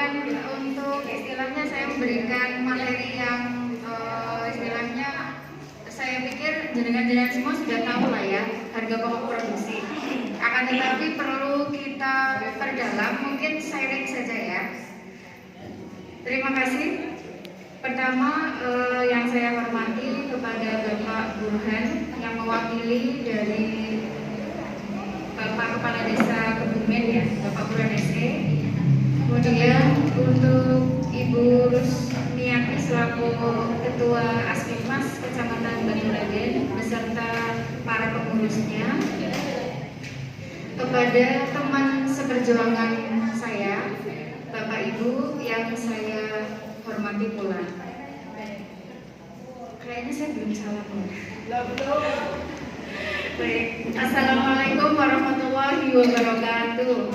bukan untuk istilahnya saya memberikan materi yang istilahnya saya pikir jenengan-jenengan semua sudah tahu lah ya harga pokok produksi. Akan tetapi perlu kita perdalam, mungkin sharing saja ya. Terima kasih. Pertama yang saya hormati kepada Bapak Burhan yang mewakili dari Bapak Kepala Desa Kebumen ya, Bapak Burhan SE. Kemudian untuk Ibu Rusmiati selaku Ketua Aspikmas Kecamatan Baturaden beserta para pengurusnya. Kepada teman seperjuangan saya, Bapak Ibu yang saya hormati pula. Kayaknya saya belum salam ya. Baik. Assalamualaikum warahmatullahi wabarakatuh.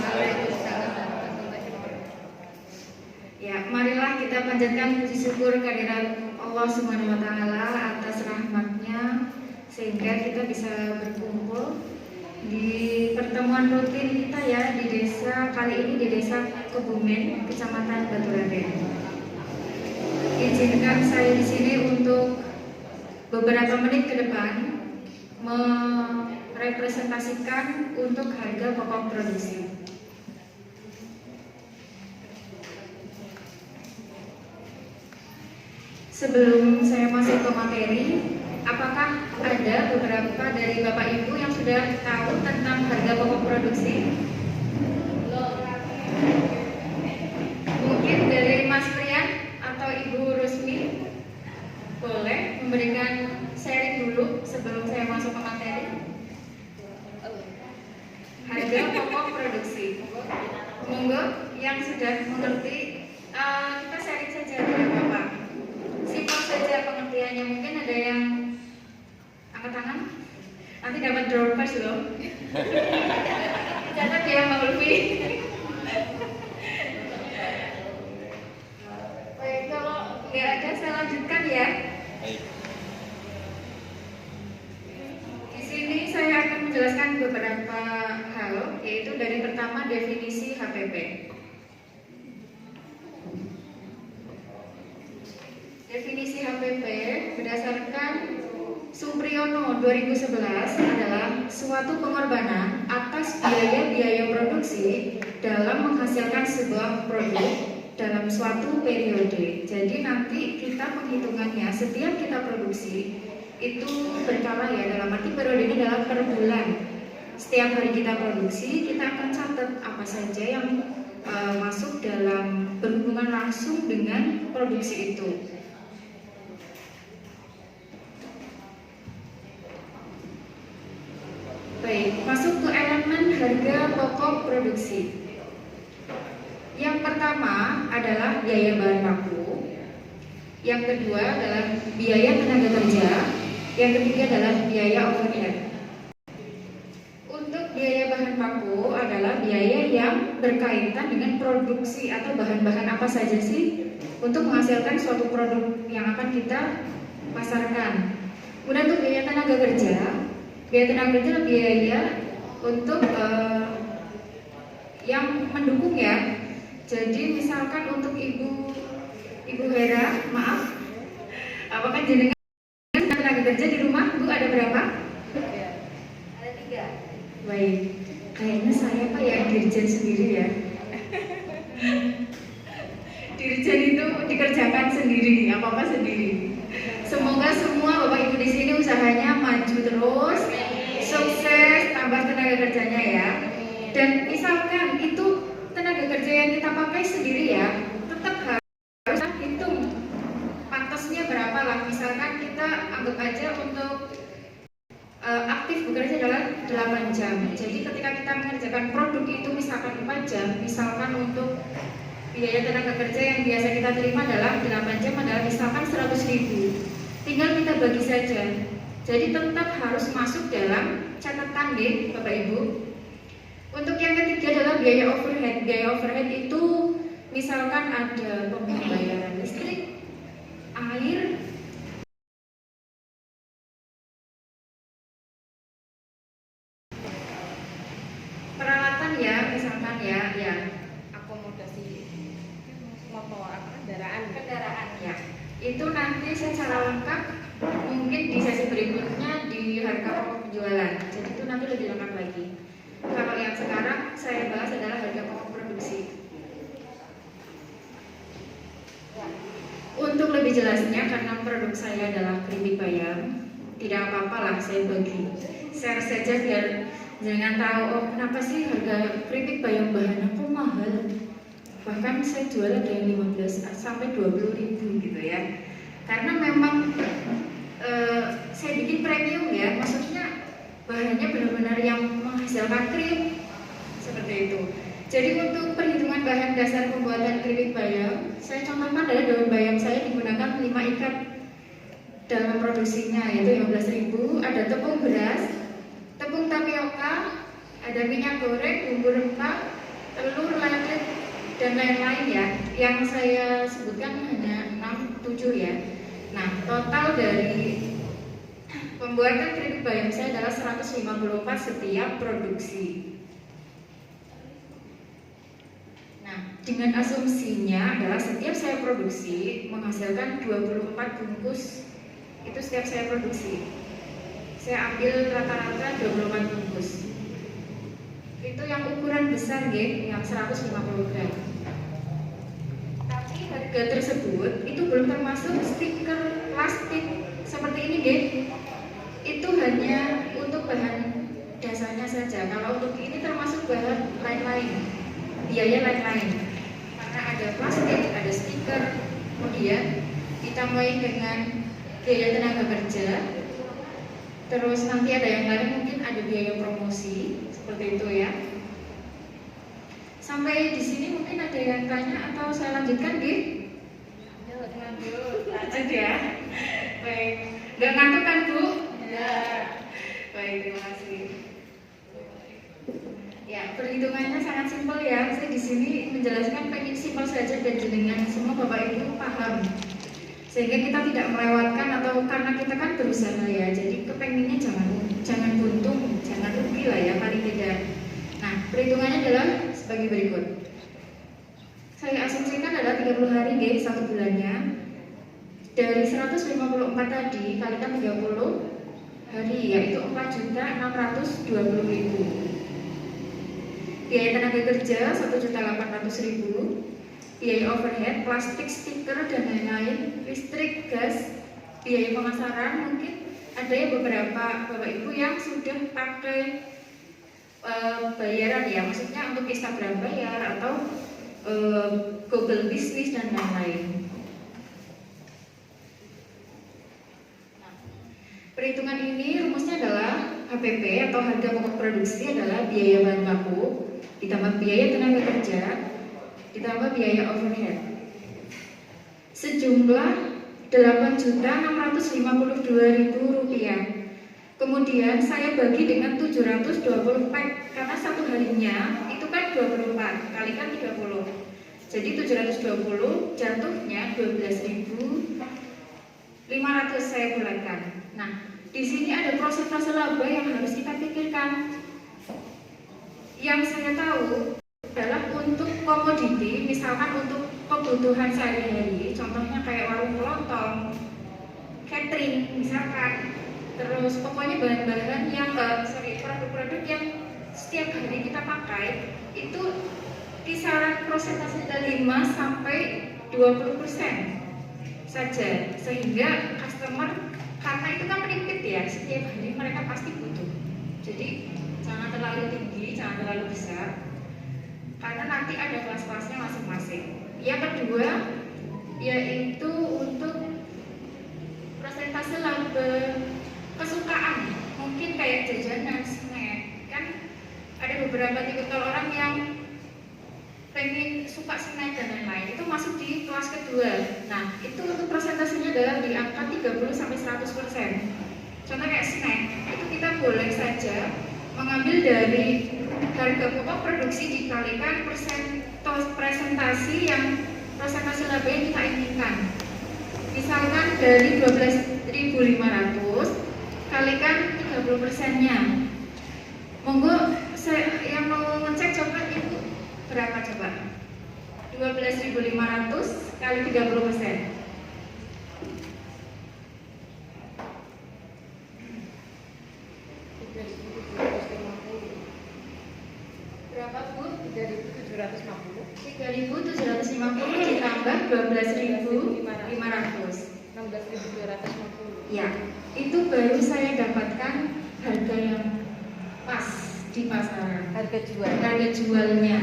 Ya, marilah kita panjatkan puji syukur kehadirat Allah Subhanahu wa taala atas rahmatnya sehingga kita bisa berkumpul di pertemuan rutin kita ya di desa, kali ini di Desa Kebumen, Kecamatan Baturaden. Izinkan saya di sini untuk beberapa menit ke depan merepresentasikan untuk harga pokok produksi. Sebelum saya masuk ke materi, apakah ada beberapa dari Bapak Ibu yang sudah tahu tentang harga pokok produksi? Mungkin dari Mas Prian atau Ibu Rusmi boleh memberikan sharing dulu sebelum saya masuk ke materi. Harga pokok produksi. Monggo yang sudah mengerti kita sharing saja dengan Bapak. Simpel saja pengertiannya, mungkin ada yang angkat tangan, nanti dapat door prize loh. Catat ya Mbak Ulfi. Baik, kalau nggak ada saya lanjutkan ya. Di sini saya akan menjelaskan beberapa hal, yaitu dari pertama definisi HPP. Definisi HPP berdasarkan Supriyono 2011 adalah suatu pengorbanan atas biaya-biaya produksi dalam menghasilkan sebuah produk dalam suatu periode. Jadi nanti kita penghitungannya setiap kita produksi itu berkala ya, dalam arti periode ini adalah per bulan. Setiap hari kita produksi, kita akan catat apa saja yang masuk dalam berhubungan langsung dengan produksi itu. Baik, masuk ke elemen harga pokok produksi. Yang pertama adalah biaya bahan baku. Yang kedua adalah biaya tenaga kerja. Yang ketiga adalah biaya overhead. Untuk biaya bahan baku adalah biaya yang berkaitan dengan produksi atau bahan-bahan apa saja sih untuk menghasilkan suatu produk yang akan kita pasarkan. Kemudian untuk biaya tenaga kerja adalah biaya untuk yang mendukung ya. Jadi misalkan untuk Ibu Hera, maaf, apakah jenengan tenaga kerja di rumah Bu ada berapa? Ada 3. Baik, kayaknya saya Pak ya dirjen sendiri ya. Dirjen itu dikerjakan sendiri, apa-apa sendiri. Semoga semua Bapak Ibu di sini usahanya maju terus, sukses, tambah tenaga kerjanya ya. Dan misalkan itu tenaga kerja yang kita pakai sendiri ya, tetap harus hitung pantasnya berapa lah. Misalkan kita anggap aja untuk aktif bekerja adalah 8 jam. Jadi ketika kita mengerjakan produk itu misalkan 4 jam, misalkan untuk biaya tenaga kerja yang biasa kita terima adalah 8 jam adalah misalkan 100.000. Tinggal kita bagi saja. Jadi tetap harus masuk dalam catatan deh Bapak Ibu. Untuk yang ketiga adalah biaya overhead. Biaya overhead itu misalkan ada pembayaran listrik, air, peralatan ya, misalkan ya akomodasi kendaraan ya. Itu nanti secara lengkap mungkin di sesi berikutnya di harga pokok penjualan. Jadi itu nanti lebih lengkap lagi. Kalau yang sekarang saya bahas adalah harga pokok produksi. Untuk lebih jelasnya, karena produk saya adalah keripik bayam, tidak apa-apa lah saya bagi share saja biar jangan tahu oh kenapa sih harga keripik bayam bahannya kok mahal. Bahkan saya jual ada yang 15 sampai 20 ribu gitu ya. Karena memang saya bikin premium ya, maksudnya bahannya benar-benar yang menghasilkan krim seperti itu. Jadi untuk perhitungan bahan dasar pembuatan keripik bayam, saya contohkan adalah daun bayam saya digunakan 5 ikat dalam produksinya, yaitu 15.000. Ada tepung beras, tepung tapioka, ada minyak goreng, bumbu rempah, telur, lada, dan lain-lain ya. Yang saya sebutkan hanya 6-7 ya. Nah, total dari pembuatan keripik bayam saya adalah 154 setiap produksi. Nah, dengan asumsinya adalah setiap saya produksi menghasilkan 24 bungkus. Itu setiap saya produksi. Saya ambil rata-rata 24 bungkus. Itu yang ukuran besar nggih, yang 150 gram. Tapi harga tersebut itu belum termasuk stiker plastik seperti ini nggih. Itu hanya untuk bahan dasarnya saja. Kalau untuk ini termasuk bahan lain-lain, biaya lain-lain. Karena ada plastik, ada stiker, kemudian ditambahin dengan biaya tenaga kerja. Terus nanti ada yang lain, mungkin ada biaya promosi seperti itu ya. Sampai di sini mungkin ada yang tanya atau saya lanjutkan, Gih? Lanjut ya. Baik, nggak ngantuk kan Bu? Ya. Baik, terima kasih. Ya, perhitungannya sangat simpel ya. Saya di sini menjelaskan pengen simpel saja dan jenengan semua Bapak Ibu paham. Sehingga kita tidak melewatkan atau karena kita kan berusaha ya. Jadi kepenginnya jangan buntung, jangan rugi lah ya paling tidak. Nah, perhitungannya adalah sebagai berikut. Saya asumsikan adalah 30 hari guys, 1 bulannya. Dari 154 tadi kalikan 30 hari yaitu 4.620.000. Biaya tenaga kerja 1.800.000. Biaya overhead, plastik, stiker dan lain-lain, listrik, gas, biaya pemasaran mungkin ada yang beberapa Bapak Ibu yang sudah pakai bayaran ya, maksudnya untuk Instagram bayar atau Google Business dan lain-lain. Perhitungan ini rumusnya adalah HPP atau harga pokok produksi adalah biaya bahan baku ditambah biaya tenaga kerja ditambah biaya overhead sejumlah Rp8.652.000. Kemudian saya bagi dengan 720 pack karena satu harinya itu kan 24 kalikan 30. Jadi 720 jatuhnya 12.500 saya bulatkan. Nah, di sini ada prosentase laba yang harus kita pikirkan. Yang saya tahu adalah untuk komoditi, misalkan untuk kebutuhan sehari-hari, contohnya kayak warung kelontong, catering misalkan, terus pokoknya bahan-bahan yang produk-produk yang setiap hari kita pakai itu kisaran persentase dari 5 sampai 20% saja, sehingga customer karena itu kan repeat ya, setiap hari mereka pasti butuh. Jadi jangan terlalu tinggi, jangan terlalu besar, karena nanti ada kelas-kelasnya masing-masing. Yang kedua yaitu untuk persentase laba kesukaan, mungkin kayak jajanan, snack, kan ada beberapa tipikal orang yang pengen suka snack dan lain-lain, itu masuk di kelas kedua. Nah, itu untuk persentasenya adalah di angka 30-100%. Contoh kayak snack, itu kita boleh saja mengambil dari harga pokok produksi dikalikan presentasi yang persentase laba yang kita inginkan. Misalkan dari 12.500 kalikan 30%-nya. Monggo yang mau ngecek coba itu berapa coba? 12.500 kali 30%. Berapa Bu? 3.750. 3.750 ditambah 12.500. 16.250. Ya, itu baru saya dapatkan harga yang pas di pasaran. Harga jual. Harga jualnya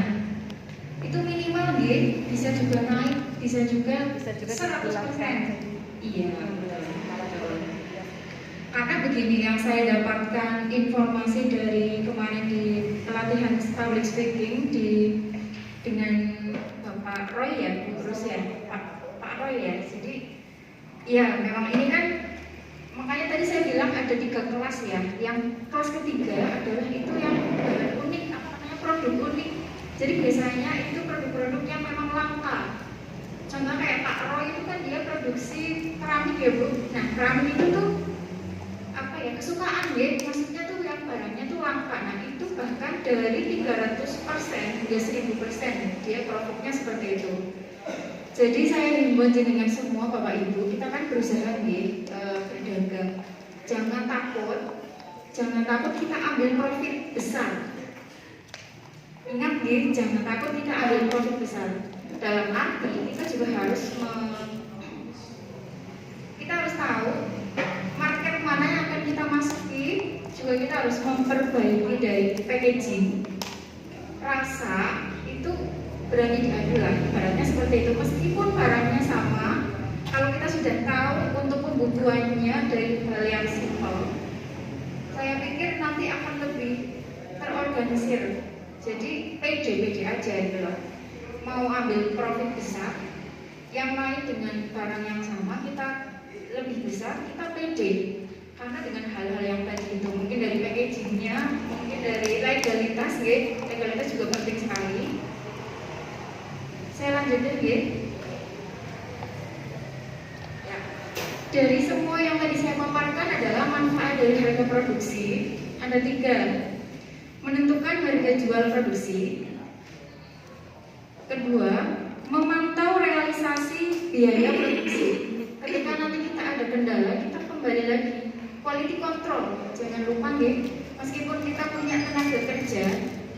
itu minimal nggih, bisa juga naik, bisa juga 100%. Iya. Karena begini yang saya dapatkan informasi dari kemarin di pelatihan public speaking dengan Bapak Roy ya, terus ya Pak Roy ya. Jadi ya memang ini kan makanya tadi saya bilang ada 3 kelas ya. Yang kelas ketiga adalah itu yang unik, apa namanya, produk unik. Jadi biasanya itu produk-produk yang memang langka. Contoh kayak Pak Roy itu kan dia produksi keramik ya Bu. Nah keramik itu tuh apa ya, kesukaan ya, maksudnya tuh yang barangnya tuh langka. Nah itu bahkan dari 300% hingga 1000% dia profitnya seperti itu. Jadi saya himbau dengan semua Bapak Ibu, kita kan berusaha nih berdagang. Jangan takut kita ambil profit besar. Ingat nih, jangan takut kita ambil profit besar. Dalam arti kita juga harus kita harus tahu market mana yang akan kita masuki. Juga kita harus memperbaiki dari packaging, rasa itu berani diadu lah, ibaratnya seperti itu. Meskipun barangnya sama, kalau kita sudah tahu untuk kebutuhannya dari hal yang simpel, saya pikir nanti akan lebih terorganisir. Jadi pede aja gitu loh. Mau ambil profit besar, yang lain dengan barang yang sama kita lebih besar, kita pede. Karena dengan hal-hal yang tadi itu, mungkin dari packagingnya, mungkin dari legalitas, legalitas juga penting sekali. Saya lanjutin ya. Dari semua yang tadi saya paparkan adalah manfaat dari harga produksi. Ada 3. Menentukan harga jual produksi. Kedua, memantau realisasi biaya produksi. Ketika nanti kita ada kendala, kita kembali lagi quality control. Jangan lupa nih, meskipun kita punya tenaga kerja,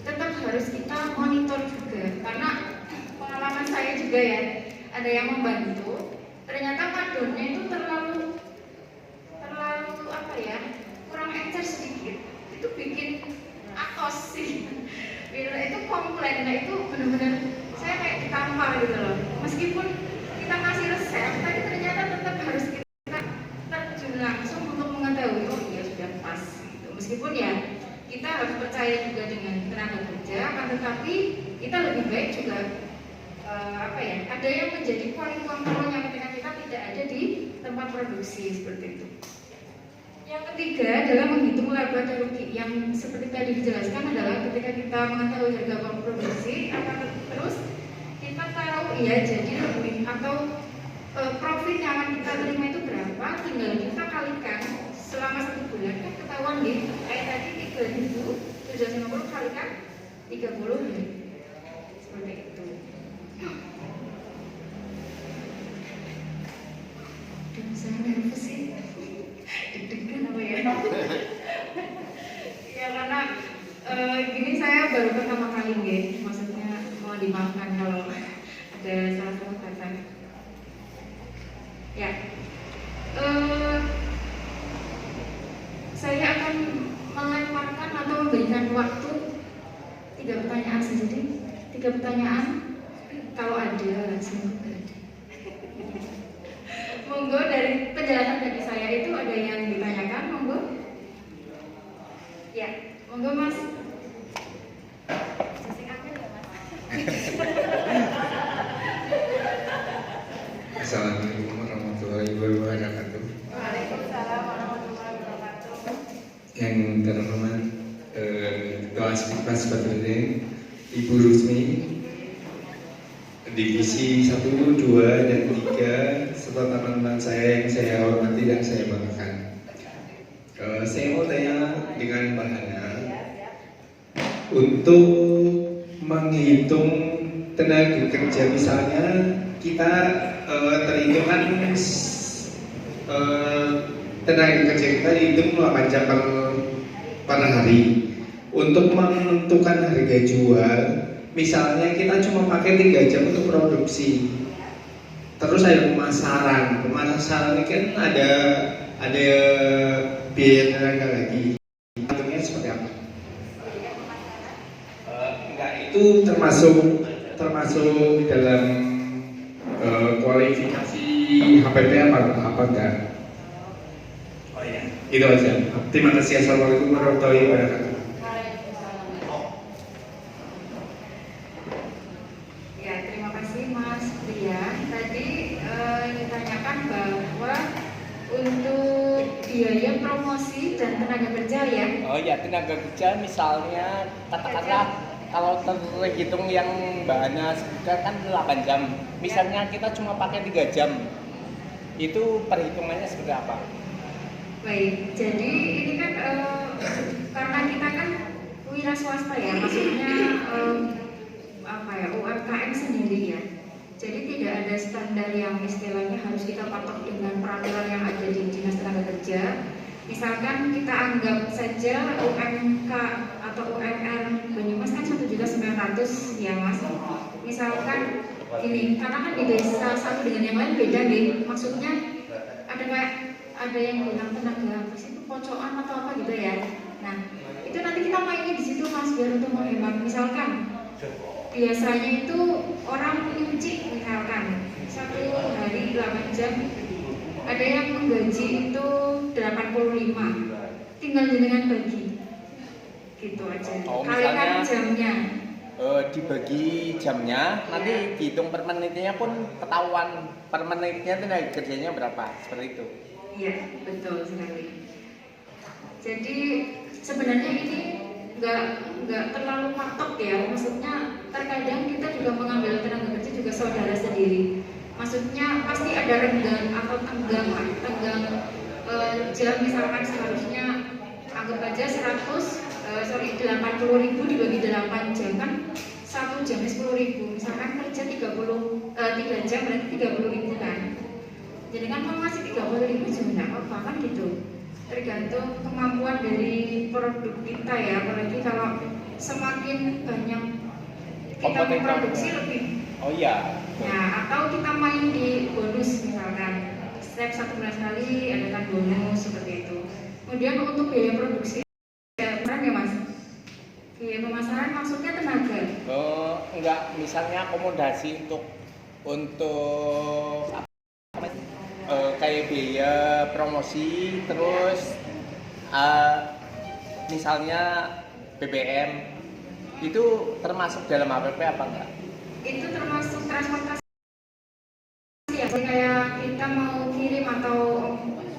tetap harus kita monitor juga. Karena pengalaman saya juga ya, ada yang membantu, ternyata madonnya itu terlalu apa ya, kurang encer sedikit, itu bikin atos sih. Bila itu komplain, nah itu benar-benar saya kayak ditampar gitu loh. Meskipun kita kasih resep, tapi ternyata tetap harus kita terjun langsung untuk mengetahui oh iya sudah pas gitu. Meskipun ya kita harus percaya juga dengan tenaga kerja, akan tetapi kita lebih baik juga apa ya, ada yang menjadi quality controlnya ketika kita tidak ada di tempat produksi seperti itu. Yang ketiga adalah menghitung laba dan rugi. Yang seperti tadi dijelaskan adalah ketika kita mengetahui harga produksi, akan terus kita tahu ya jadi lebih atau profit yang akan kita terima itu berapa, tinggal kita kalikan selama 1 bulan kan ketahuan nih. Kayak tadi 3.750 kalikan 30 nih. Seperti itu. Dan saya nervous sih, deg-degan apa ya? Ya karena gini saya baru pertama kali nih, maksudnya mau dimaafkan kalau ada salah-salah kata. Ya, saya akan melemparkan atau memberikan waktu 3 pertanyaan saja. 3 pertanyaan. Kalau ada, semoga ada. Monggo dari penjelasan dari saya itu ada yang ditanyakan, monggo. Ya, monggo Mas. Assalamualaikum warahmatullahi wabarakatuh. Waalaikumsalam warahmatullahi wabarakatuh. Yang terhormat Ketua Aspas Badruddin, Ibu Rusmi, Divisi 1, 2, dan 3, serta teman-teman saya yang saya hormati dan saya banggakan. Saya mau tanya dengan Mbak Hana, untuk menghitung tenaga kerja misalnya kita terhitung kan tenaga kerja kita dihitung 8 jam per hari. Untuk menentukan harga jual, misalnya kita cuma pakai 3 jam untuk produksi. Terus ada pemasaran ini kan ada biaya tenaga lagi. Hitungnya seperti apa? Enggak, itu termasuk dalam kualifikasi HPP apa enggak? Oh ya, itu aja. Terima kasih. Assalamualaikum warahmatullahi wabarakatuh. Ya, terima kasih Mas Rian. Tadi ditanyakan bahwa untuk biaya promosi dan tenaga kerja ya. Oh ya, tenaga kerja misalnya katakanlah kalau terhitung yang Mbak Ana sebutkan kan 8 jam. Misalnya kita cuma pakai 3 jam. Itu perhitungannya seperti apa? Baik, jadi ini kan karena kita kan wira swasta ya, maksudnya UMKM sendiri ya. Jadi tidak ada standar yang istilahnya harus kita patok dengan peraturan yang ada di Dinas Tenaga Kerja. Misalkan kita anggap saja UMK atau UMR Banyumas kan 1.900.000 ya Mas. Misalkan ini karena kan di desa satu dengan yang lain beda nih. Maksudnya ada yang bilang tenaga itu pocokan atau apa gitu ya. Nah itu nanti kita mainnya di situ Mas biar untuk menghemat. Misalkan biasanya itu orang nyuci misalkan 1 hari 8 jam, ada yang menggaji itu 85, tinggal jenengan bagi gitu aja. Kalikan jamnya. Dibagi jamnya, nanti dihitung per menitnya pun ketahuan per menitnya tenaga kerjanya berapa, seperti itu. Iya, betul sekali. Jadi sebenarnya ini nggak terlalu patok ya, maksudnya terkadang kita juga mengambil tenaga kerja juga saudara sendiri. Maksudnya pasti ada renggang atau tenggang jam misalkan seharusnya anggap aja 80.000 dibagi 8 jam kan 1 jamnya 10.000, misalkan kerja 3 jam berarti 30.000 kan. Jadi kan kalau masih 30.000 juga nggak apa-apa kan gitu. Tergantung kemampuan dari produk kita ya, apalagi kalau semakin banyak kita memproduksi lebih. Oh iya. Nah, atau kita main di bonus misalkan setiap 1 bulan sekali adakan bonus seperti itu. Kemudian untuk biaya produksi ya Mas. Biaya pemasaran maksudnya tenaga. Enggak, misalnya akomodasi untuk kayak biaya promosi, terus misalnya BBM itu termasuk dalam APP apa enggak? Itu termasuk transportasi ya, kayak kita mau kirim atau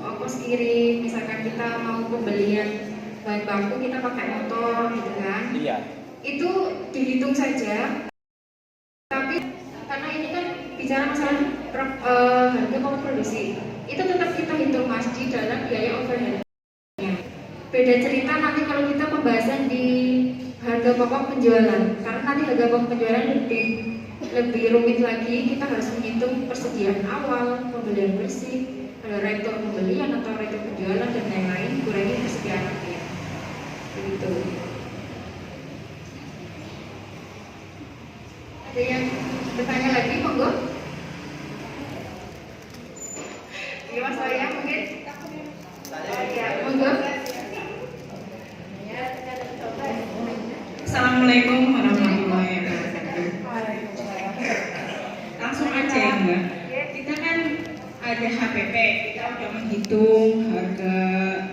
ongkos kirim, misalkan kita mau pembelian bahan baku kita pakai motor gitu kan. Iya. Itu dihitung saja. Tapi karena ini kan bicara masalah harga pokok produksi, itu tetap kita hitung Mas di dalam biaya overhead. Beda cerita nanti kalau kita pembahasan di harga pokok penjualan, karena nanti harga pokok penjualan lebih rumit lagi. Kita harus menghitung persediaan awal, pembelian bersih, ada rektor pembelian atau rektor penjualan dan lain-lain, kurangi persediaan akhir. Begitu. Ada yang bertanya lagi, monggo? Iya Mas saya mungkin? Ya, monggo. Assalamualaikum warahmatullahi wabarakatuh. Langsung aja ya Mbak. Kita kan ada HPP, kita udah menghitung harga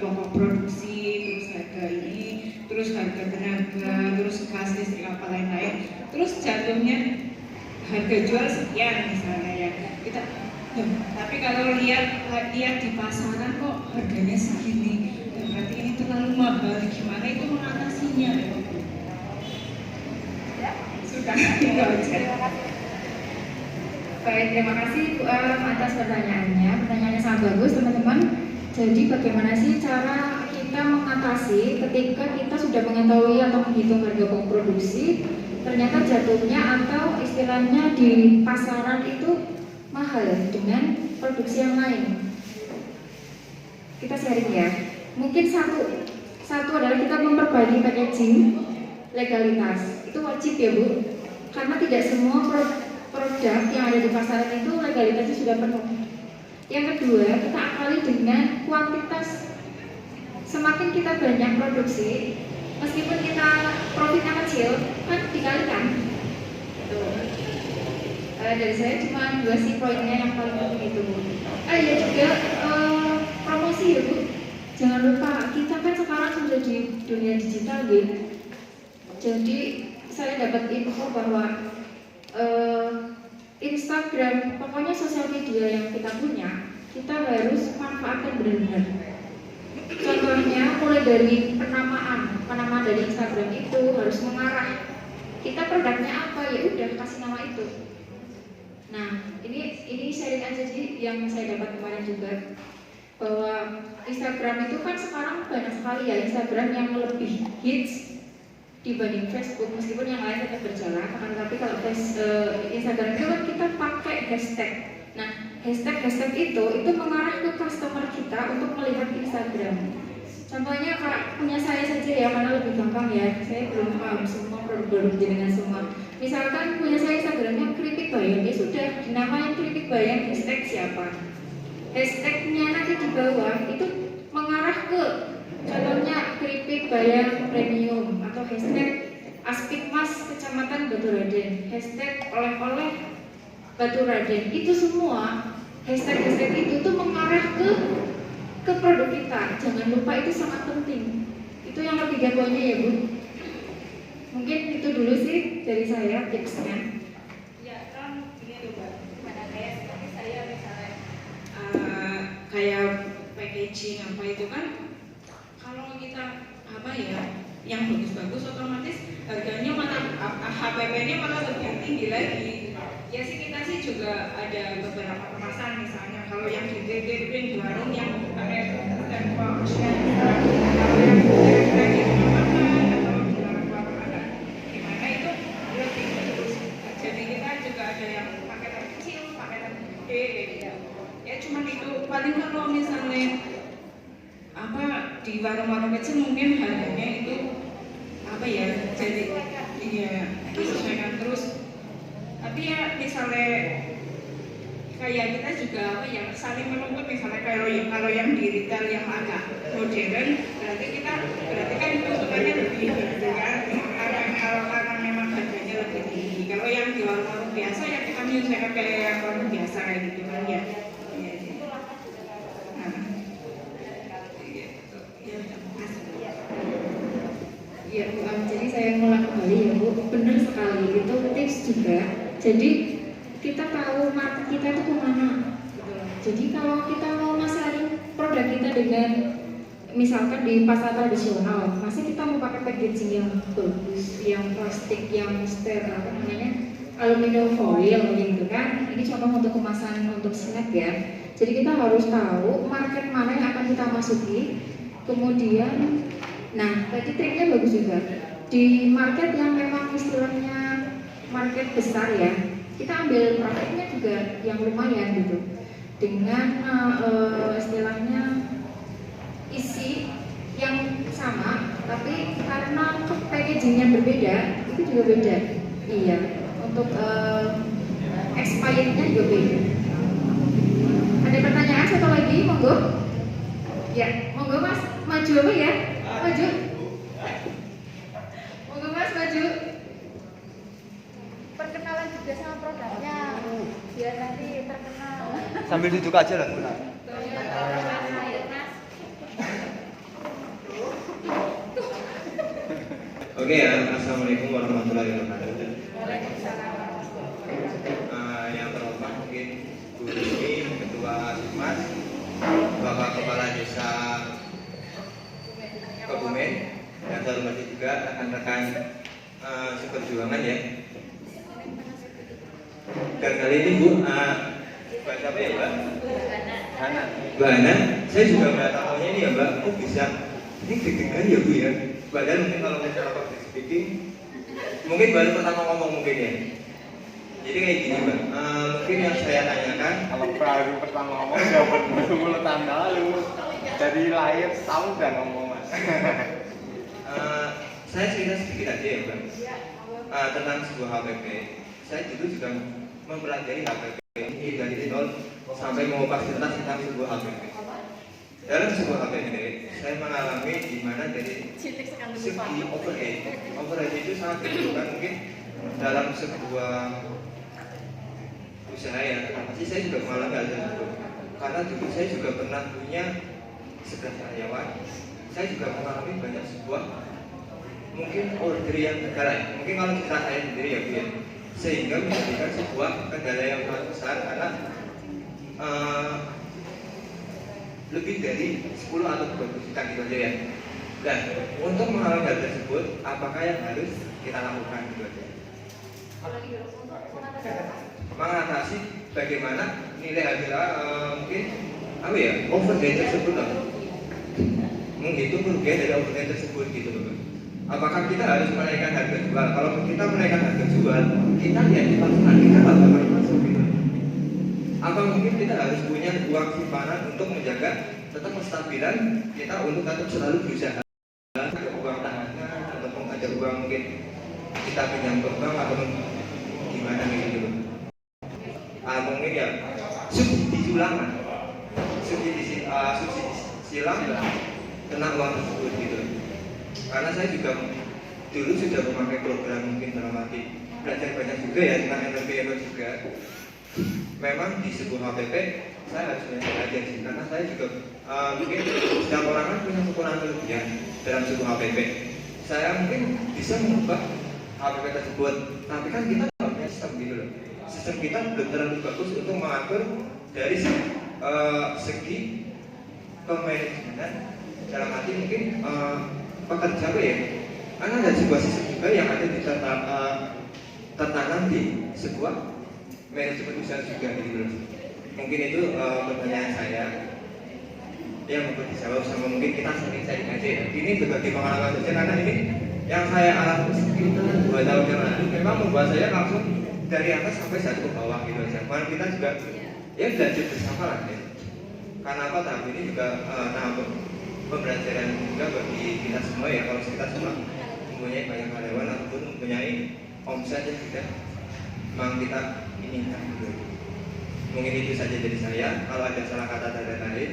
pokok produksi, terus harga ini, terus harga tenaga, terus gas listrik apa lain-lain. Terus jatuhnya harga jual sekian misalnya ya. Kita tapi kalau lihat di pasaran kok harganya segini, berarti ini terlalu mahal. Gimana itu mengatasinya? Sudah, itu aja. Baik, terima kasih Bu atas pertanyaannya. Pertanyaannya sangat bagus teman-teman. Jadi bagaimana sih cara kita mengatasi ketika kita sudah mengetahui atau menghitung harga pokok produksi, ternyata jatuhnya atau istilahnya di pasaran itu mahal dengan produksi yang lain. Kita sharing ya. Mungkin satu adalah kita memperbaiki packaging legalitas. Itu wajib ya Bu, karena tidak semua produk yang ada di pasaran itu legalitasnya sudah penuh. Yang kedua, kita akali dengan kuantitas. Semakin kita banyak produksi, meskipun kita profitnya kecil, kan dikalikan. Tuh. Dari saya cuma 2 sih poinnya yang paling penting itu Bu. Ya juga promosi ya Bu. Jangan lupa, kita kan sekarang sudah di dunia digital gitu. Jadi saya dapat info bahwa Instagram, pokoknya sosial media yang kita punya, kita harus manfaatkan benar-benar. Contohnya mulai dari penamaan dari Instagram itu harus mengarah. Kita produknya apa, ya udah kasih nama itu. Nah, ini sharing aja sih yang saya dapat kemarin juga, bahwa Instagram itu kan sekarang banyak sekali ya Instagram yang lebih hits dibanding Facebook, meskipun yang lain tetap berjalan, tapi kalau Instagram itu kan kita pakai hashtag. Nah, hashtag itu mengarah ke customer kita untuk melihat Instagram. Contohnya Kak, punya saya saja ya, karena lebih gampang ya. Saya belum paham semua produk dengan semua. Misalkan punya saya Instagramnya keripik bayam, ya sudah dinamain keripik bayam, hashtag siapa? Hashtagnya nanti di bawah itu mengarah ke contohnya keripik bayam premium atau hashtag Aspikmas Kecamatan Baturaden, hashtag oleh-oleh Baturaden. Itu semua hashtag itu tuh mengarah ke produk kita. Jangan lupa, itu sangat penting. Itu yang ketiga poinnya ya Bu. Mungkin itu dulu sih dari saya tipsnya. Ya kan gini loh Mbak, pada kayak seperti saya misalnya kayak packaging apa itu kan, kalau kita apa ya yang bagus-bagus otomatis harganya malah HPP-nya malah lebih tinggi lagi. Ya sih, kita sih juga ada beberapa kemasan, misalnya kalau yang di di warung yang pakai stempel kalau yang di makan atau di warung makan gimana itu lebih bagus. Jadi kita juga ada yang paketan kecil, paketan gede gitu. Ya cuman itu paling kalau misalnya apa di warung-warung kecil mungkin harganya itu apa ya, jadi iya disesuaikan terus. Tapi ya misalnya kayak kita juga apa ya saling menuntut, misalnya kalau yang di retail yang agak modern berarti kan itu untukannya lebih gitu kan, karena memang harganya lebih tinggi. Kalau yang di warung-warung biasa ya kita menyesuaikan kayak yang warung biasa kayak gitu kan ya. Ya Bu, jadi saya ngulang kembali ya Bu, benar sekali, itu tips juga. Jadi kita tahu market kita itu kemana gitu loh. Jadi kalau kita mau masarin produk kita dengan misalkan di pasar tradisional, masa kita mau pakai packaging yang bagus, yang plastik, yang steril, apa namanya, aluminium foil gitu kan. Ini contoh untuk kemasan untuk snack ya. Jadi kita harus tahu market mana yang akan kita masuki. Kemudian, nah tadi triknya bagus juga. Di market yang memang istilahnya market besar ya, kita ambil profitnya juga yang lumayan gitu. Dengan istilahnya isi yang sama, tapi karena packagingnya berbeda, itu juga beda. Iya, untuk expirednya juga beda. Ada pertanyaan satu lagi, monggo. Ya, monggo Mas, maju apa ya? Maju. Monggo Mas, maju. Perkenalan juga sama produknya, biar nanti terkenal. Sambil duduk aja lah. Oke ya, assalamualaikum warahmatullahi wabarakatuh. Yang terhormat mungkin Bu Rini, Ketua Humas, Bapak Kepala Desa Kebumen, dan saya hormati juga rekan-rekan seperjuangan ya. Dan kali ini Bu, Mbak siapa ya Mbak? Hana. Mbak Hana, saya juga nggak tahunya ini ya Mbak, kok bisa ini deg-degan ya Bu ya? Padahal mungkin kalau misalnya public speaking Mungkin baru pertama ngomong mungkin ya. Jadi kayak gini Mbak, mungkin yang saya tanyakan Kalau baru pertama ngomong jawab 20 tahun lalu. Dari lahir setahun udah ngomong mas. saya cerita sedikit aja ya Mbak. Tentang sebuah HPP. Saya dulu juga mempelajari HPP ini dari nol sampai mengupas tuntas tentang sebuah HPP. Dalam sebuah HPP, saya mengalami di mana dari segi overhead itu sangat dibutuhkan mungkin dalam sebuah usaha ya. Pasti saya juga mengalami hal tersebut. Karena dulu saya juga pernah punya 11 karyawan. Saya juga mengalami banyak sebuah mungkin order yang gagal ya. Mungkin kalau cerita saya sendiri ya Bu ya. Sehingga menjadikan sebuah kendala yang sangat besar karena lebih dari 10 atau 20 juta gitu aja ya. Dan untuk mengalami hal tersebut, apakah yang harus kita lakukan gitu aja? Mengatasi bagaimana nilai harga mungkin apa ya overhead tersebut loh. Menghitung kerugian dari overhead tersebut gitu loh. Apakah kita harus menaikkan harga jual? Kalau kita menaikkan harga jual, kita lihat di pasaran kita nggak bakal masuk gitu. Apa mungkin kita harus punya uang simpanan untuk menjaga tetap kestabilan kita untuk tetap selalu berusaha ada uang tahanan ataupun ada uang mungkin kita pinjam ke bank atau gimana gitu loh. Mungkin ya subsidi silang subsidi silang tentang uang tersebut gitu. Karena saya juga dulu sudah memakai program mungkin dalam arti belajar banyak juga ya tentang NLP juga. Memang di sebuah HPP saya harus belajar sih karena saya juga mungkin setiap orang kan punya kekurangan kelebihan dalam sebuah HPP. Saya mungkin bisa mengubah HPP tersebut, tapi kan kita nggak punya sistem gitu loh. Sistem kita belum terlalu bagus untuk mengatur dari segi kemanajemenan dalam arti mungkin pekerja apa ya? Karena ada sebuah sistem juga yang ada di tertanam di sebuah manajemen usaha juga gitu loh. Mungkin itu pertanyaan saya yang mungkin dijawab sama mungkin kita sering sharing aja ya. Ini berbagai pengalaman saja karena ini yang saya alami sekitar 2 tahun yang lalu memang membuat saya langsung dari atas sampai jatuh ke bawah gitu aja. Karena kita juga ya belajar bersama lah ya. Karena apa tahap ini juga tahap pembelajaran juga bagi kita semua ya. Kalau kita semua mempunyai banyak karyawan ataupun mempunyai omset yang sudah memang kita inginkan gitu. Mungkin itu saja dari saya. Kalau ada salah kata dan lain,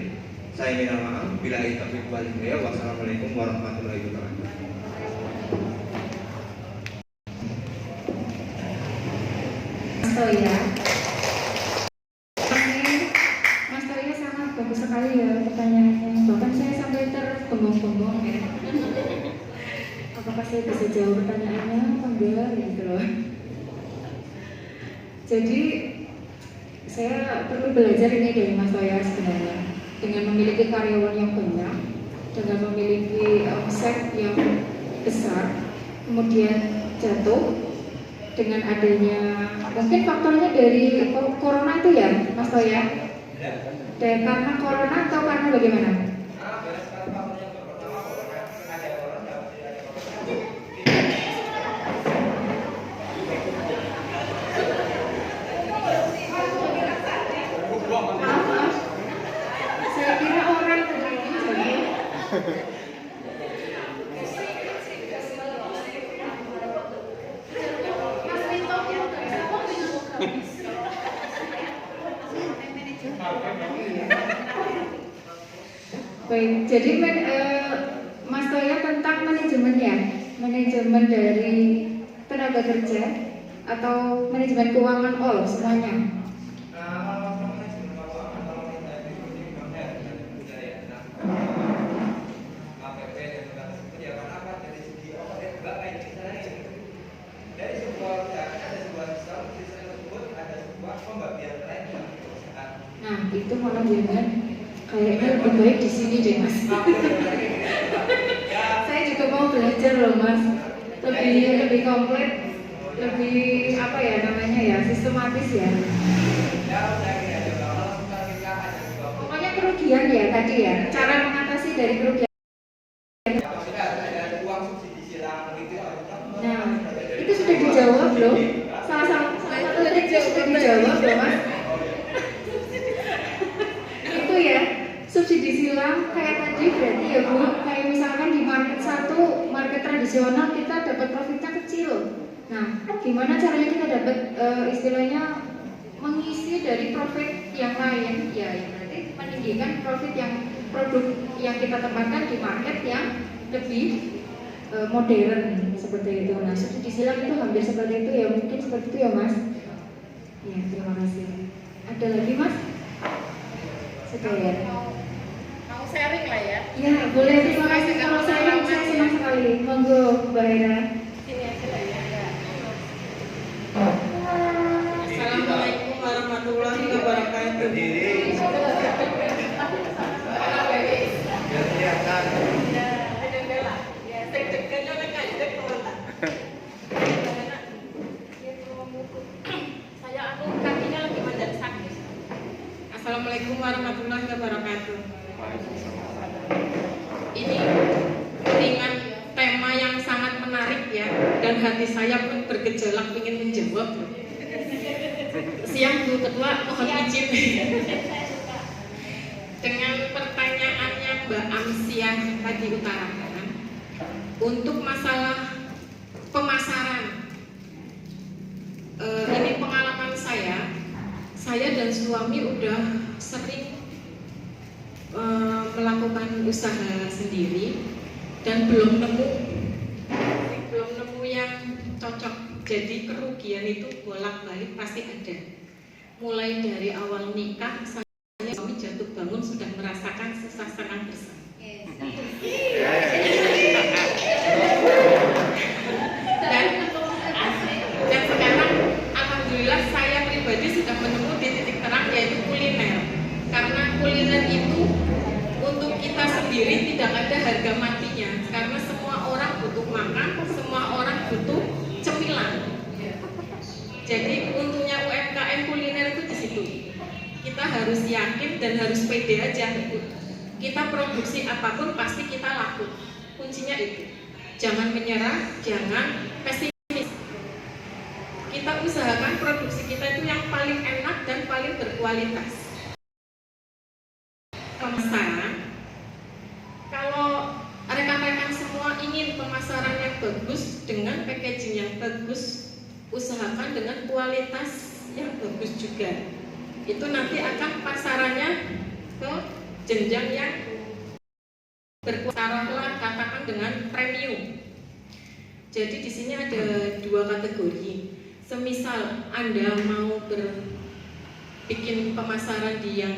saya minta maaf. Bila itu wal hidayah. Wassalamualaikum warahmatullahi wabarakatuh. Mas Toya, Mas Toya sangat bagus sekali ya pertanyaannya. Bahkan saya sampai tergonggong-gonggong ya. Apakah saya bisa jawab pertanyaannya apa enggak gitu loh. Jadi saya perlu belajar ini dari Mas Toya sebenarnya. Dengan memiliki karyawan yang banyak, dengan memiliki omset yang besar, kemudian jatuh dengan adanya mungkin faktornya dari corona itu ya Mas Toya. Dan karena corona atau karena bagaimana? Saya kira orang tadi jadi baik, jadi Mas Toya tentang manajemen ya, manajemen dari tenaga kerja atau manajemen keuangan all semuanya. Nah, itu malah jangan kayaknya lebih baik di sini deh Mas. Saya juga mau belajar loh Mas, lebih komplit, lebih apa ya namanya ya, sistematis ya. Pokoknya kerugian ya tadi ya, cara mengatasi dari kerugian. Nah, itu sudah tradisional kita dapat profitnya kecil. Nah, gimana caranya kita dapat istilahnya mengisi dari profit yang lain? Ya, yang berarti meninggikan profit yang produk yang kita tempatkan di market yang lebih modern seperti itu. Nah, studi silang itu hampir seperti itu ya, mungkin seperti itu ya Mas. Ya, terima kasih. Ada lagi Mas? Sudah ya. Mau sharing lah ya. Ya, boleh. Terima kasih. Kalau saya senang sekali. Monggo, Mbak Hera. Sini aja lah ya. Assalamualaikum warahmatullahi wabarakatuh. Berdiri. Biar kelihatan. Assalamualaikum warahmatullahi wabarakatuh. Ini dengan tema yang sangat menarik ya, dan hati saya pun bergejolak ingin menjawab. Siang Bu Ketua, mohon izin. Dengan pertanyaan yang Mbak Amsiah tadi utarakan, untuk masalah pemasaran, ini pengalaman saya dan suami udah sering melakukan usaha sendiri dan belum nemu yang cocok. Jadi kerugian itu bolak-balik pasti ada. Mulai dari awal nikah, saya suami jatuh bangun sudah merasakan susah senang bersama. Dan sekarang alhamdulillah saya pribadi sudah menemukan di titik terang, yaitu kuliner. Karena kuliner itu untuk kita sendiri tidak ada harga matinya, karena semua orang butuh makan, semua orang butuh cemilan. Jadi untungnya UMKM kuliner itu di situ. Kita harus yakin dan harus pede aja. Kita produksi apapun pasti kita laku. Kuncinya itu. Jangan menyerah, jangan pesimis. Kita usahakan produksi kita itu yang paling enak dan paling berkualitas. Pemasaran, kalau rekan-rekan semua ingin pemasaran yang bagus dengan packaging yang bagus, usahakan dengan kualitas yang bagus juga. Itu nanti akan pasarannya ke jenjang yang berkualitas, katakan dengan premium. Jadi di sini ada dua kategori. Semisal Anda mau bikin pemasaran di yang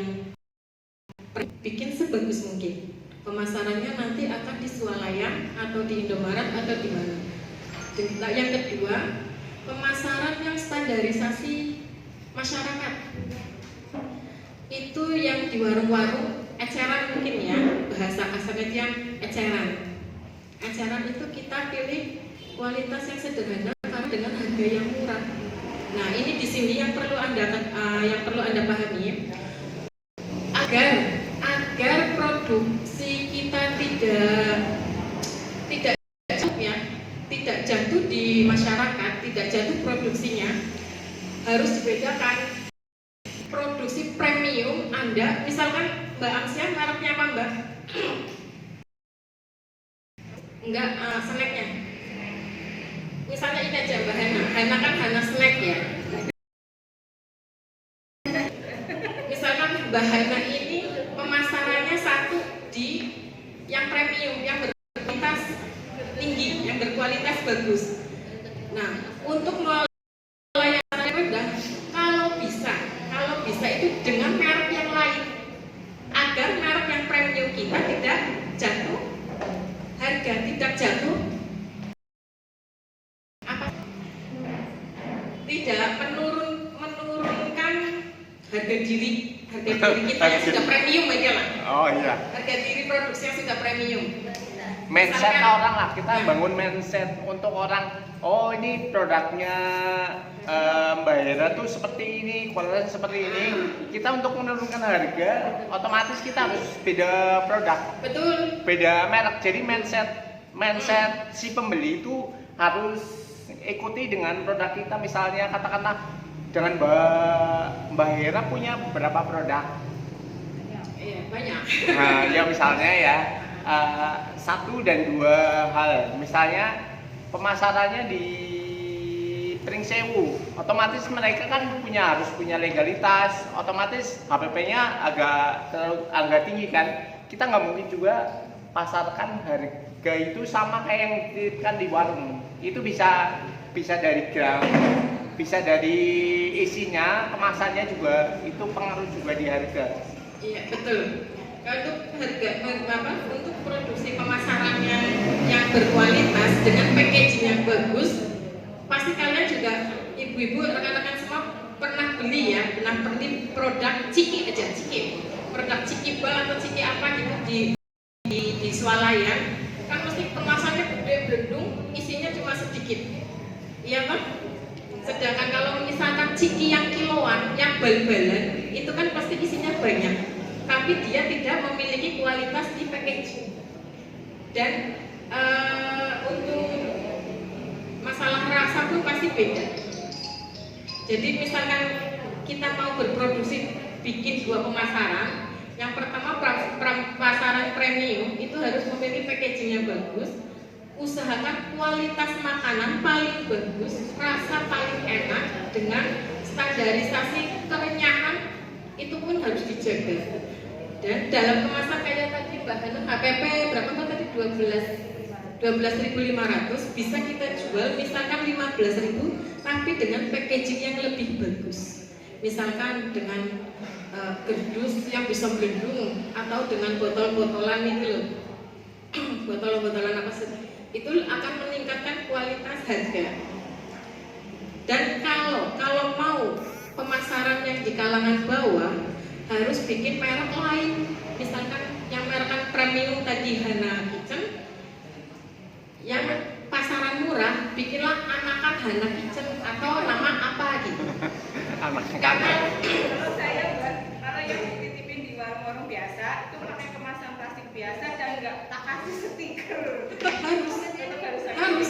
bikin sebagus mungkin. Pemasarannya nanti akan di Swalayan atau di Indomaret atau di mana. Dan yang kedua, pemasaran yang standarisasi masyarakat. Itu yang di warung-warung eceran mungkin ya, bahasa kasarnya yang eceran. Eceran itu kita pilih kualitas yang sederhana karena dengan harga yang murah. Nah, ini di sini yang perlu Anda pahami agar produksi kita tidak jatuh di masyarakat, tidak jatuh produksinya, harus dibedakan. Produksi premium Anda, misalkan Mbak Amsiah mereknya apa Mbak? Enggak, snacknya. Misalnya ini aja Mbak Hana kan Hana snack ya. Misalkan Mbak Hana ini pemasarannya satu di yang premium, yang berkualitas tinggi, yang berkualitas bagus. Nah, untuk melayani rendah, kalau bisa itu dengan merek yang lain, agar merek yang premium kita tidak jatuh harga, tidak jatuh tidak menurunkan harga diri kita yang sudah premium aja lah. Oh iya. Harga diri produksi yang sudah premium. Mindset orang lah, kita bangun mindset untuk orang. Oh, ini produknya Mbak Hera tuh seperti ini, kualitasnya seperti ini. Kita untuk menurunkan harga, otomatis kita harus beda produk. Betul. Beda merek. Jadi mindset si pembeli itu harus ikuti dengan produk kita. Misalnya katakanlah dengan Mbak Hera punya berapa produk? Iya, banyak. Nah, ya misalnya ya satu dan dua hal. Misalnya pemasarannya di Pringsewu, otomatis mereka kan harus punya legalitas, otomatis HPP-nya agak tinggi kan. Kita nggak mungkin juga pasarkan harga itu sama kayak yang dititipkan di warung. Itu bisa dari gram, bisa dari isinya, kemasannya juga itu pengaruh juga di harga. Iya betul. Kalau untuk untuk produksi pemasarannya yang berkualitas dengan packaging yang bagus, pasti kalian juga ibu-ibu rekan-rekan semua pernah beli ya, pernah beli produk ciki aja, produk ciki bal atau ciki apa gitu di swalayan, kan mesti kemasannya gede belendung, isinya cuma sedikit, iya kan? Sedangkan kalau misalkan ciki yang kiloan, yang bal-balan, itu kan pasti isinya banyak, tapi dia tidak memiliki kualitas di packaging. Dan untuk masalah rasa pun pasti beda. Jadi misalkan kita mau berproduksi bikin dua pemasaran, yang pertama pasaran premium itu harus memiliki packaging yang bagus, usahakan kualitas makanan paling bagus, rasa paling enak dengan standarisasi kerenyahan itu pun harus dijaga. Dan dalam kemasan kayak tadi bahan HPP berapa tadi 12.500 bisa kita jual misalkan 15.000 tapi dengan packaging yang lebih bagus, misalkan dengan gerdus yang bisa melindung atau dengan botol-botolan itu loh botol-botolan apa sih, itu akan meningkatkan kualitas harga. Dan kalau mau pemasaran yang di kalangan bawah harus bikin merek lain, misalkan yang merek premium tadi Hana Kitchen, yang pasaran murah bikinlah anakan Hana Kitchen atau nama apa gitu. Karena Kalau saya kalau yang dititipin di warung-warung biasa itu pakai kemasan plastik biasa dan nggak tak kasih stiker. tetap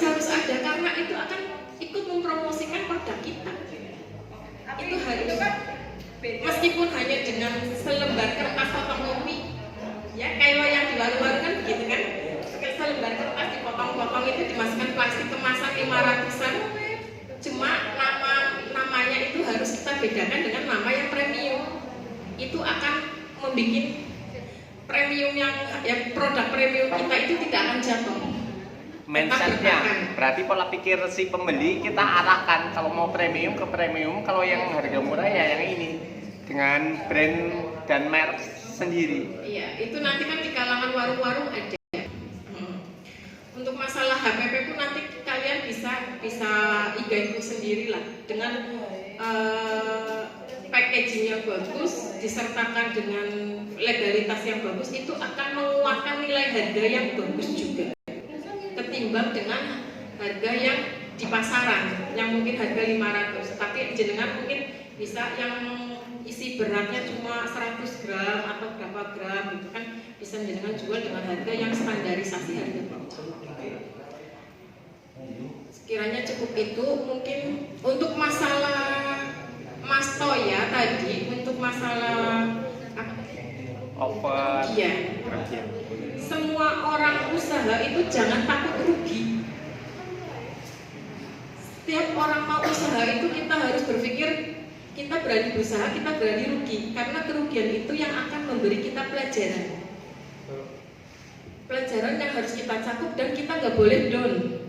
harus ada karena itu akan ikut mempromosikan produk kita. Tapi Itu harus. itu kan beda. Meskipun hanya dengan selembar kertas potong kopi, ya kalau yang di warung-warung kan begitu kan, selembar kertas dipotong-potong itu dimasukkan plastik kemasan 500-an. Cuma namanya itu harus kita bedakan dengan nama yang premium. Itu akan membuat premium yang produk premium kita itu tidak akan jatuh. Mindsetnya berarti pola pikir si pembeli kita arahkan, kalau mau premium ke premium, kalau yang harga murah ya yang ini dengan brand dan merek sendiri. Iya, itu nanti kan di kalangan warung-warung ada. Untuk masalah HPP pun nanti kalian bisa iga-iga sendiri lah dengan packaging yang bagus disertakan dengan legalitas yang bagus, itu akan menguatkan nilai harga yang bagus juga ketimbang dengan harga yang di pasaran yang mungkin harga 500, tapi jenengan mungkin bisa yang isi beratnya cuma 100 gram atau berapa gram gitu kan, bisa jenengan jual dengan harga yang standarisasi harga bawah. Sekiranya cukup itu. Mungkin untuk masalah Mas Toya tadi, untuk masalah Over. iya, semua orang usaha itu jangan takut rugi. Setiap orang mau usaha itu kita harus berpikir kita berani berusaha, kita berani rugi, karena kerugian itu yang akan memberi kita pelajaran yang harus kita cakup dan kita nggak boleh down.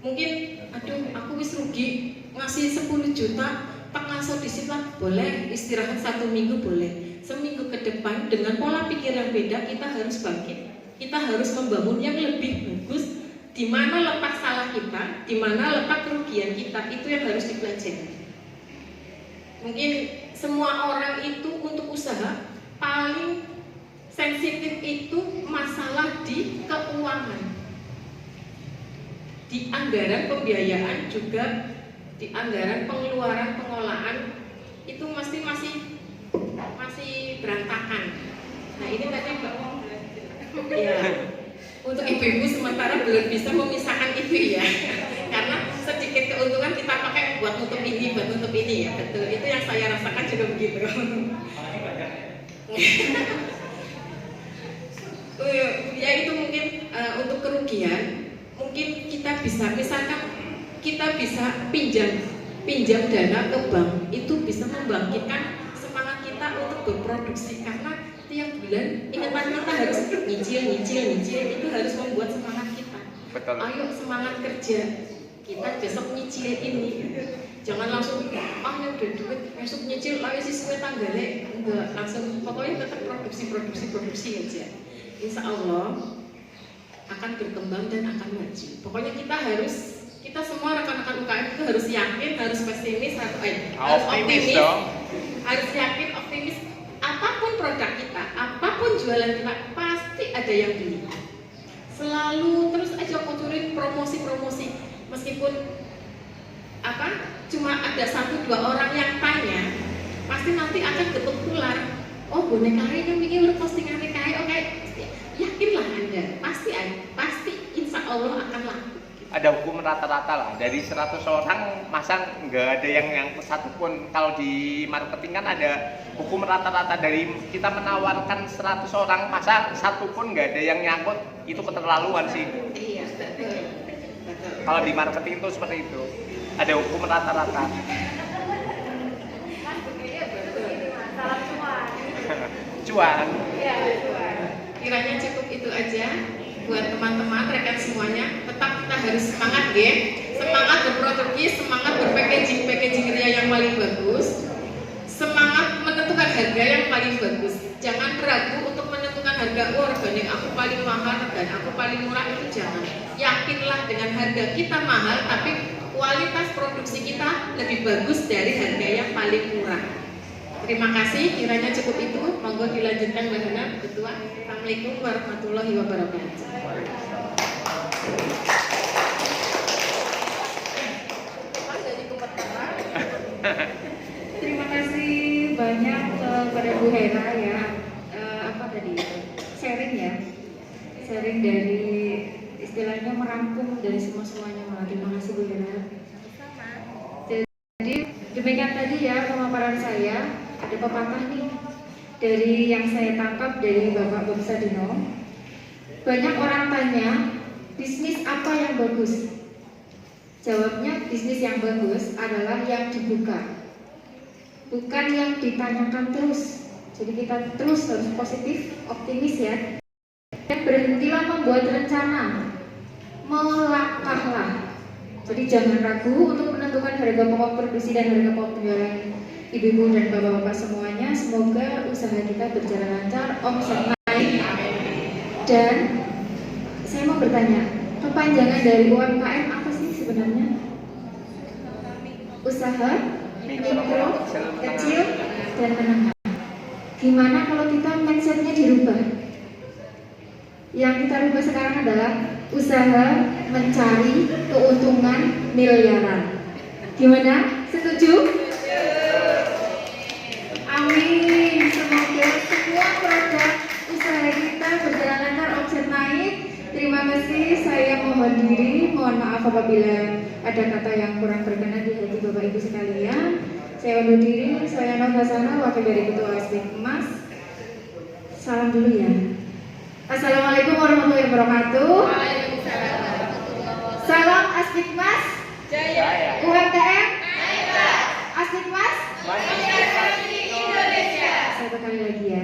Mungkin aduh aku wis rugi ngasih 10 juta tak langsung disiplin, boleh istirahat 1 minggu, boleh seminggu ke depan dengan pola pikir yang beda kita harus bangkit, kita harus membangun yang lebih bagus. Di mana letak salah kita, di mana letak kerugian kita, itu yang harus dipelajari. Mungkin semua orang itu untuk usaha paling sensitif itu masalah di keuangan, di anggaran pembiayaan juga, di anggaran pengeluaran pengolahan itu masih berantakan. Nah ini tadi ya, untuk ibu-ibu sementara belum bisa memisahkan itu ya, karena sedikit keuntungan kita pakai buat nutup ini ya, betul. Itu yang saya rasakan juga begitu. ya itu mungkin untuk kerugian mungkin kita bisa misalkan kita bisa pinjam dana ke bank, itu bisa membangkitkan semangat kita untuk berproduksi karena tiap bulan ingatan kita harus nyicil itu harus membuat semangat kita. Betul. Ayo semangat kerja, kita besok nyicil ini, jangan langsung ya udah duit besok nyicil ayo sesuai tanggalnya, enggak, langsung pokoknya tetap produksi aja. Insya Allah akan berkembang dan akan maju. Pokoknya kita semua rekan-rekan UKM itu harus yakin, harus pesimis, harus optimis, harus yakin, optimis. Apapun produk kita, apapun jualan kita, pasti ada yang beli. Selalu terus aja kucurin promosi, meskipun cuma ada 1-2 orang yang tanya, pasti nanti akan ketular. Oh boneka yang bikin postingannya kayak oke, yakinlah Anda, pasti insya Allah akan laku. Ada hukum rata-rata lah, dari 100 orang masa nggak ada yang nyangkut satu pun. Kalau di marketing kan ada hukum rata-rata, dari kita menawarkan 100 orang masa satu pun nggak ada yang nyangkut, itu keterlaluan sih. Iya, betul. Kalau di marketing itu seperti itu, ada hukum rata-rata. Cuan. Kiranya cukup itu aja buat teman-teman, rekan semuanya. Tetap kita harus semangat ya, semangat berproduksi, semangat berpackaging ria yang paling bagus, semangat menentukan harga yang paling bagus. Jangan ragu untuk menentukan harga. Organik aku paling mahal dan aku paling murah, itu jangan. Yakinlah dengan harga kita mahal, tapi kualitas produksi kita lebih bagus dari harga yang paling murah. Terima kasih, kiranya cukup itu. Monggo dilanjutkan Mbak Hana, Ketua. Assalamualaikum warahmatullahi wabarakatuh. Terima kasih banyak kepada Bu Hera ya. Sharing dari istilahnya merangkum dari semuanya. Terima kasih Bu Hera. Jadi demikian tadi ya pemaparan saya. Ada pepatah nih dari yang saya tangkap dari Bapak Bob Sadino. Banyak orang tanya, bisnis apa yang bagus? Jawabnya, bisnis yang bagus adalah yang dibuka, bukan yang ditanyakan terus. Jadi kita terus harus positif, optimis ya. Dan berhentilah membuat rencana, melangkahlah. Jadi jangan ragu untuk menentukan harga pokok produksi dan harga pokok penjualan ibu-ibu dan bapak-bapak semuanya. Semoga usaha kita berjalan lancar, omset naik. Dan saya mau bertanya, kepanjangan dari UMKM apa sih sebenarnya? Usaha mikro, kecil, dan menengah. Gimana kalau kita mindsetnya dirubah? Yang kita rubah sekarang adalah usaha mencari keuntungan miliaran. Gimana? Setuju? Amin. Semoga semua produk usaha kita berjalan lancar, omset naik. Terima kasih. Saya mohon diri. Mohon maaf apabila ada kata yang kurang berkenan di hati Bapak Ibu sekalian. Saya undur diri. Saya Nova Sana, wakil dari Ketua Aspikmas. Salam dulu ya. Assalamualaikum warahmatullahi wabarakatuh. Salam Aspikmas. Jaya. UMKM. Naiklah. Aspikmas. Menginspirasi Indonesia. Satu kali lagi ya.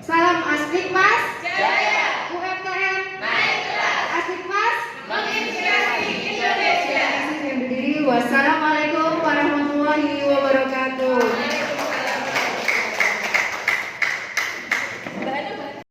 Salam Aspikmas. Jaya. UMKM. Naiklah. Aspikmas. Menginspirasi Indonesia. Terima kasih. Saya berdiri. Wassalamualaikum